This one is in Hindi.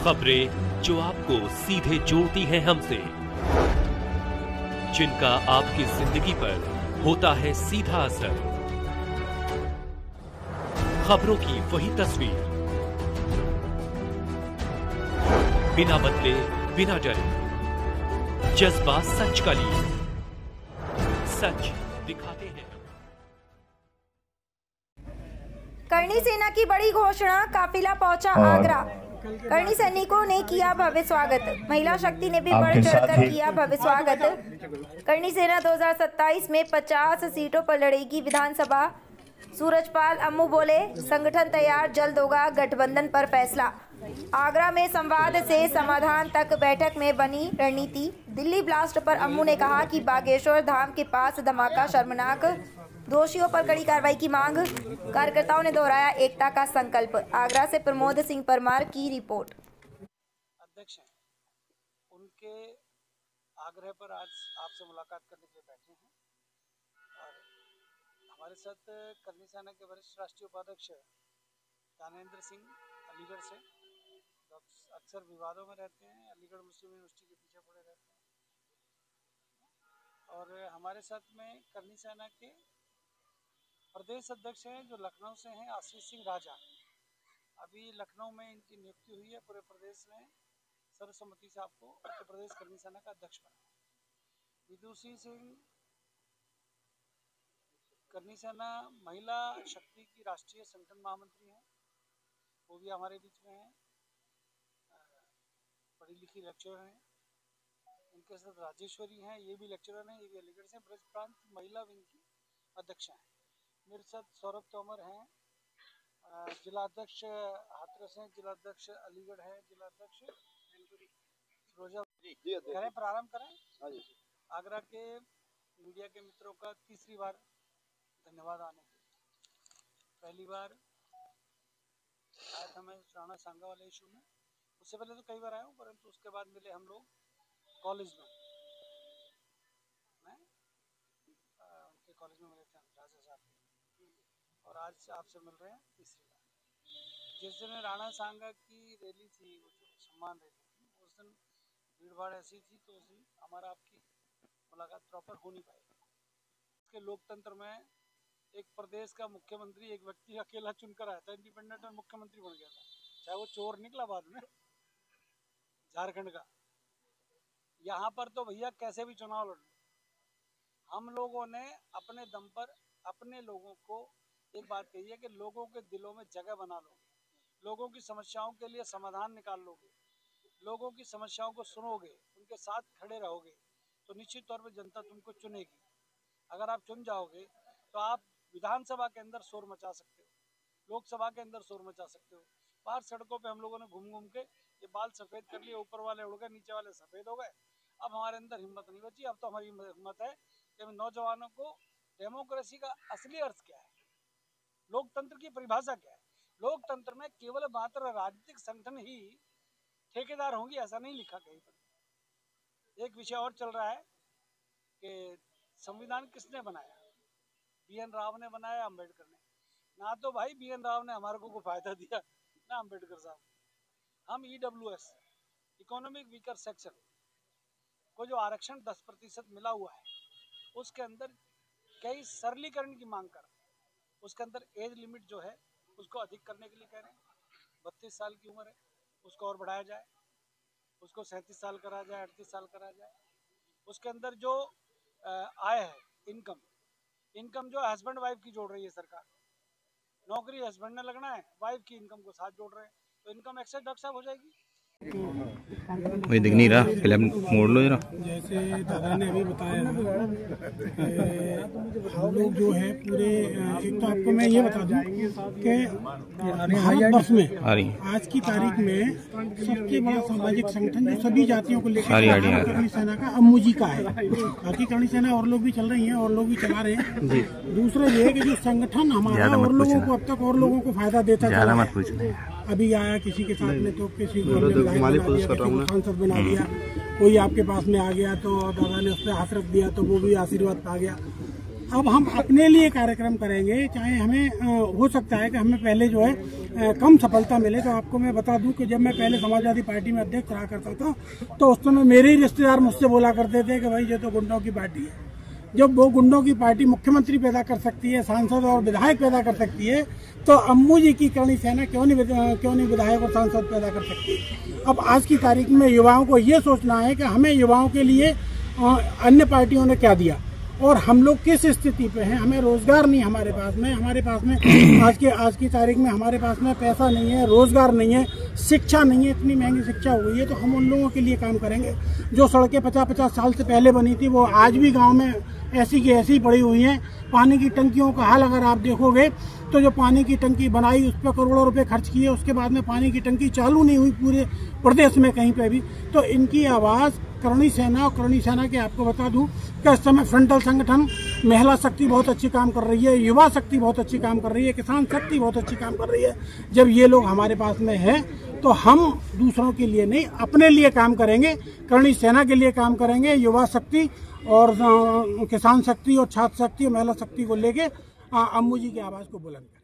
खबरें जो आपको सीधे जोड़ती हैं हमसे, जिनका आपकी जिंदगी पर होता है सीधा असर। खबरों की वही तस्वीर, बिना बदले बिना डरे, जज्बा सच का लिए, सच दिखाते हैं। करणी सेना की बड़ी घोषणा, काफिला पहुंचा आगरा। करणी सैनिकों ने किया भव्य स्वागत। महिला शक्ति ने भी बढ़ चढ़कर किया भव्य स्वागत। करणी सेना 2027 में 50 सीटों पर लड़ेगी विधानसभा। सूरजपाल अम्मू बोले, संगठन तैयार, जल्द होगा गठबंधन पर फैसला। आगरा में संवाद से समाधान तक बैठक में बनी रणनीति। दिल्ली ब्लास्ट पर अम्मू ने कहा कि बागेश्वर धाम के पास धमाका शर्मनाक, दोषियों पर कड़ी कार्रवाई की मांग। कार्यकर्ताओं ने दोहराया एकता का संकल्प। आगरा से प्रमोद सिंह परमार की रिपोर्ट। अध्यक्ष हैं, उनके आग्रह पर आज आपसे मुलाकात करने के लिए बैठे हैं और हमारे साथ करणी सेना के वरिष्ठ राष्ट्रीय उपाध्यक्ष ज्ञानेंद्र सिंह अलीगढ़ से, जो अक्सर विवादों में रहते हैं, अलीगढ़ मुस्लिम यूनिवर्सिटी के पीछे पड़े रहते हैं, और हमारे साथ में करणी सेना के प्रदेश अध्यक्ष हैं जो लखनऊ से हैं, आशीष सिंह राजा। अभी लखनऊ में इनकी नियुक्ति हुई है। पूरे प्रदेश में सर्वसम्मति से आपको उत्तर प्रदेश करणी सेना का अध्यक्ष बना। विदुषी सिंह करणी सेना महिला शक्ति की राष्ट्रीय संगठन महामंत्री हैं, वो भी हमारे बीच में हैं। पढ़ी लिखी लेक्चरर हैं। उनके साथ राजेश्वरी हैं, ये भी लेक्चरर हैं, ये भी अलीगढ़ से। ब्रज प्रांत महिला विंग की अध्यक्ष हैं। मेरे साथ सौरभ तोमर हैं, जिलाध्यक्ष हाथरस हैं, जिलाध्यक्ष अलीगढ़ है, जिलाध्यक्ष फिरोजा। करें प्रारंभ करें। आगरा के मीडिया के मित्रों का तीसरी बार धन्यवाद आने के। पहली बार आया था मैं राणा सांगा वाले इशू में, उससे पहले तो कई बार आया हूँ, परंतु उसके बाद मिले हम लोग कॉलेज में। मैं उनके कॉलेज में मिले थे राजा साहब, और आज आपसे मिल रहे हैं तीसरी बार। जिस दिन राणा सांगा की रैली थी, वो जो सम्मान रैली थी, उस दिन भीड़ भाड़ ऐसी थी, तो उस दिन हमारा आपकी मुलाकात प्रॉपर हो नहीं पाई। इसके लोकतंत्र में एक प्रदेश का मुख्यमंत्री एक व्यक्ति अकेला चुनकर आया था, इंडिपेंडेंट और मुख्यमंत्री बन गया था, चाहे वो चोर निकला बाद में झारखंड का। यहाँ पर तो भैया कैसे भी चुनाव लड़, हम लोगों ने अपने दम पर अपने लोगों को एक बात कही है कि लोगों के दिलों में जगह बना लोगे, लोगों की समस्याओं के लिए समाधान निकाल लोगे, लोगों की समस्याओं को सुनोगे, उनके साथ खड़े रहोगे, तो निश्चित तौर पर जनता तुमको चुनेगी। अगर आप चुन जाओगे तो आप विधानसभा के अंदर शोर मचा सकते हो, लोकसभा के अंदर शोर मचा सकते हो। बाहर सड़कों पे हम लोगों ने घूम घूम के ये बाल सफ़ेद कर लिए, ऊपर वाले उड़ गए, नीचे वाले सफ़ेद हो गए। अब हमारे अंदर हिम्मत नहीं बची। अब तो हमारी हिम्मत है कि नौजवानों को डेमोक्रेसी का असली अर्थ क्या है, लोकतंत्र की परिभाषा क्या है। लोकतंत्र में केवल मात्र राजनीतिक संगठन ही ठेकेदार होंगे, ऐसा नहीं लिखा कहीं पर। एक विषय और चल रहा है कि संविधान किसने बनाया, BN राव ने बनाया, अम्बेडकर ने। ना तो भाई BN राव ने हमारे को फायदा दिया, ना अम्बेडकर साहब। हम EWS, इकोनॉमिक वीकर सेक्शन को जो आरक्षण 10% मिला हुआ है, उसके अंदर कई सरलीकरण की मांग कर, उसके अंदर एज लिमिट जो है उसको अधिक करने के लिए कह रहे हैं। 32 साल की उम्र है, उसको और बढ़ाया जाए, उसको 37 साल करा जाए, 38 साल करा जाए। उसके अंदर जो आय है, इनकम जो हस्बैंड वाइफ की जोड़ रही है सरकार। नौकरी हस्बैंड ने लगना है, वाइफ की इनकम को साथ जोड़ रहे हैं, तो इनकम एक्सेस डॉक्टर साहब हो जाएगी। वही दिख नहीं रहा, फिल्म मोड़ लो जरा। जैसे दादा ने अभी बताया, हम लोग जो है पूरे, एक तो आपको मैं ये बता दूं कि भारतवर्ष में आज की तारीख में सबसे बड़ा सामाजिक संगठन जो सभी जातियों को लेकर करणी सेना का अम्मू जी का है। बाकी करणी सेना और लोग भी चल रही हैं, और लोग भी चला रहे हैं। दूसरा ये है कि जो संगठन हमारा और लोगों को अब तक और लोगों को फायदा देता चला है। अभी आया किसी के साथ में तो किसी को सांसद बना दिया, कोई आपके पास में आ गया तो दादा ने उस पर हाथ रख दिया तो वो भी आशीर्वाद पा गया। अब हम अपने लिए कार्यक्रम करेंगे, चाहे हमें हो सकता है कि हमें पहले जो है कम सफलता मिले। तो आपको मैं बता दूं कि जब मैं पहले समाजवादी पार्टी में अध्यक्ष रहा करता था तो उस समय मेरे ही रिश्तेदार मुझसे बोला करते थे कि भाई ये तो गुंडों की पार्टी है। जब वो गुंडों की पार्टी मुख्यमंत्री पैदा कर सकती है, सांसद और विधायक पैदा कर सकती है, तो अम्मू जी की करणी सेना क्यों नहीं विधायक और सांसद पैदा कर सकती। अब आज की तारीख में युवाओं को ये सोचना है कि हमें युवाओं के लिए अन्य पार्टियों ने क्या दिया और हम लोग किस स्थिति पे हैं। हमें रोजगार नहीं, हमारे पास में आज की तारीख में हमारे पास में पैसा नहीं है, रोजगार नहीं है, शिक्षा नहीं है, इतनी महंगी शिक्षा हो गई है। तो हम उन लोगों के लिए काम करेंगे। जो सड़कें 50-50 साल से पहले बनी थी वो आज भी गांव में ऐसी की ऐसी पड़ी हुई हैं। पानी की टंकियों का हाल अगर आप देखोगे तो जो पानी की टंकी बनाई उस पर करोड़ों रुपए खर्च किए, उसके बाद में पानी की टंकी चालू नहीं हुई पूरे प्रदेश में कहीं पे भी। तो इनकी आवाज़ करणी सेना, और करणी सेना के आपको बता दूं कि इस समय फ्रंटल संगठन, महिला शक्ति बहुत अच्छी काम कर रही है, युवा शक्ति बहुत अच्छी काम कर रही है, किसान शक्ति बहुत अच्छी काम कर रही है। जब ये लोग हमारे पास में है तो हम दूसरों के लिए नहीं, अपने लिए काम करेंगे, करणी सेना के लिए काम करेंगे। युवा शक्ति और किसान शक्ति और छात्र शक्ति और महिला शक्ति को लेके अम्मू जी की आवाज़ को बुलंद करें।